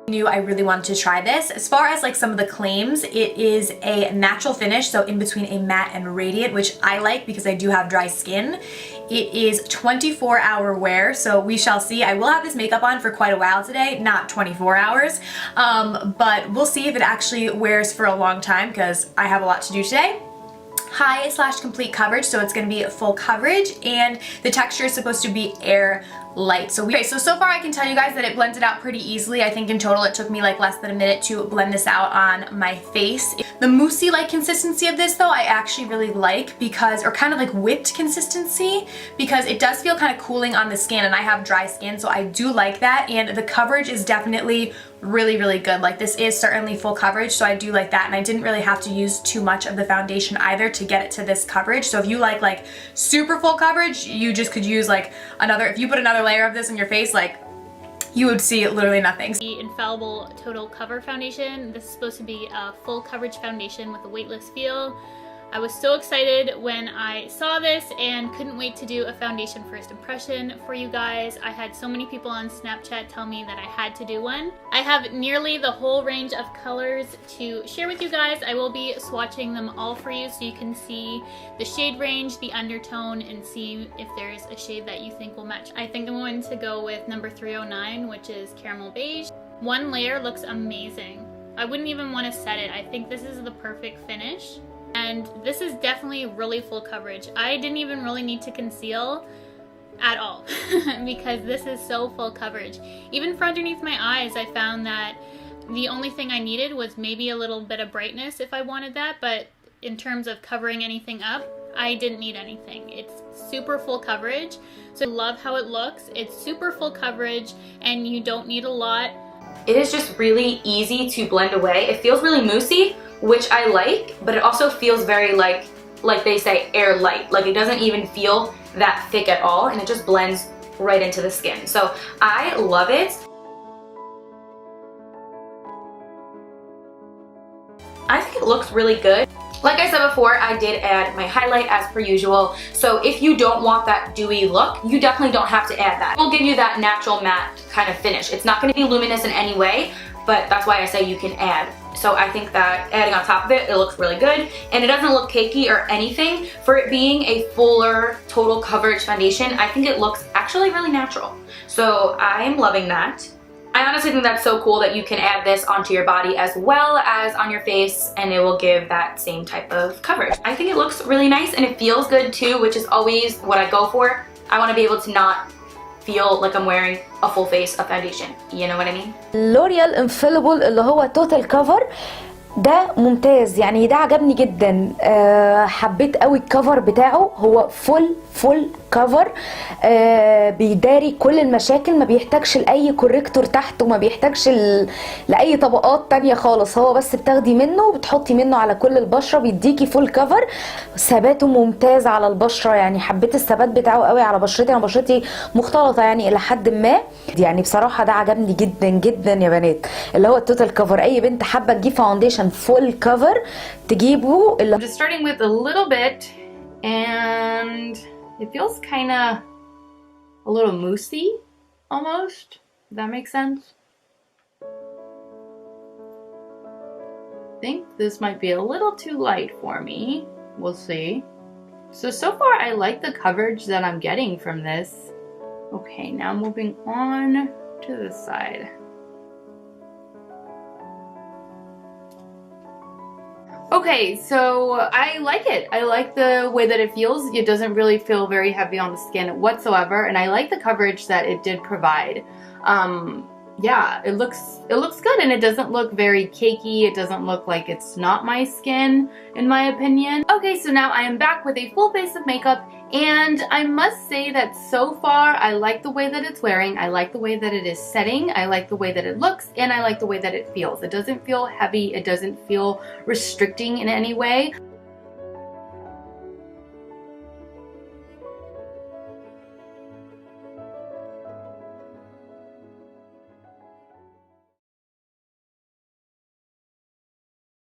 Knew I really wanted to try this. As far as like some of the claims, it is a natural finish, so in between a matte and radiant, which I like because I do have dry skin. It is 24-hour wear, so we shall see. I will have this makeup on for quite a while today, not 24 hours, but we'll see if it actually wears for a long time because I have a lot to do today. High/complete coverage, so it's going to be full coverage, and the texture is supposed to be air light. So far I can tell you guys that it blends it out pretty easily. I think in total it took me like less than a minute to blend this out on my face. The moussey like consistency of this though I actually really like because, or kind of like whipped consistency, because it does feel kind of cooling on the skin, and I have dry skin, so I do like that, and the coverage is definitely really good. Like this is certainly full coverage, so I do like that, and I didn't really have to use too much of the foundation either to get it to this coverage. So if you like super full coverage, you just could use like another, if you put another layer of this in your face, like you would see literally nothing. The Infallible Total Cover Foundation. This is supposed to be a full coverage foundation with a weightless feel. I was so excited when I saw this and couldn't wait to do a foundation first impression for you guys. I had so many people on Snapchat tell me that I had to do one. I have nearly the whole range of colors to share with you guys. I will be swatching them all for you so you can see the shade range, the undertone, and see if there's a shade that you think will match. I think I'm going to go with number 309, which is caramel beige. One layer looks amazing. I wouldn't even want to set it. I think this is the perfect finish. And this is definitely really full coverage. I didn't even really need to conceal at all because this is so full coverage. Even for underneath my eyes, I found that the only thing I needed was maybe a little bit of brightness if I wanted that, but in terms of covering anything up, I didn't need anything. It's super full coverage, so I love how it looks. It's super full coverage and you don't need a lot. It is just really easy to blend away. It feels really moussey, which I like, but it also feels very like they say air light. Like it doesn't even feel that thick at all, and it just blends right into the skin. So I love it. I think it looks really good. Like I said before, I did add my highlight as per usual. So if you don't want that dewy look, you definitely don't have to add that. It will give you that natural matte kind of finish. It's not going to be luminous in any way, but that's why I say you can add. So I think that adding on top of it, it looks really good, and it doesn't look cakey or anything. For it being a fuller total coverage foundation, I think it looks actually really natural. So I'm loving that. I honestly think that's so cool that you can add this onto your body as well as on your face, and it will give that same type of coverage. I think it looks really nice, and it feels good too, which is always what I go for. I want to be able to not feel like I'm wearing a full face of foundation. You know what I mean? لوريال Infallible اللي هو توتال كفر ده ممتاز، يعني ده عجبني جدا. حبيت قوي الكفر بتاعه، هو فول كفر، بيداري كل المشاكل، ما بيحتاجش لاي كوريكتور تحت، وما بيحتاجش لاي طبقات تانية خالص. هو بس بتاخدي منه وبتحطي منه على كل البشرة، بيديكي فول كفر. ثباته ممتاز على البشرة، يعني حبيت الثبات بتاعه قوي على بشرتي. انا بشرتي مختلطة يعني الى حد ما، يعني بصراحة ده عجبني جدا يا بنات، اللي هو التوتال كفر. اي بنت حابة تجيب فاونديشن فول كفر تجيبه. I'm just starting with a little bit, and it feels kind of a little moussey almost. Does that make sense? I think this might be a little too light for me. We'll see. So far I like the coverage that I'm getting from this. Okay, now moving on to the side. Okay, so I like it. I like the way that it feels. It doesn't really feel very heavy on the skin whatsoever, and I like the coverage that it did provide. Yeah, it looks good, and it doesn't look very cakey. It doesn't look like it's not my skin, in my opinion. Okay, so now I am back with a full face of makeup, and I must say that so far I like the way that it's wearing. I like the way that it is setting. I like the way that it looks, and I like the way that it feels. It doesn't feel heavy. It doesn't feel restricting in any way.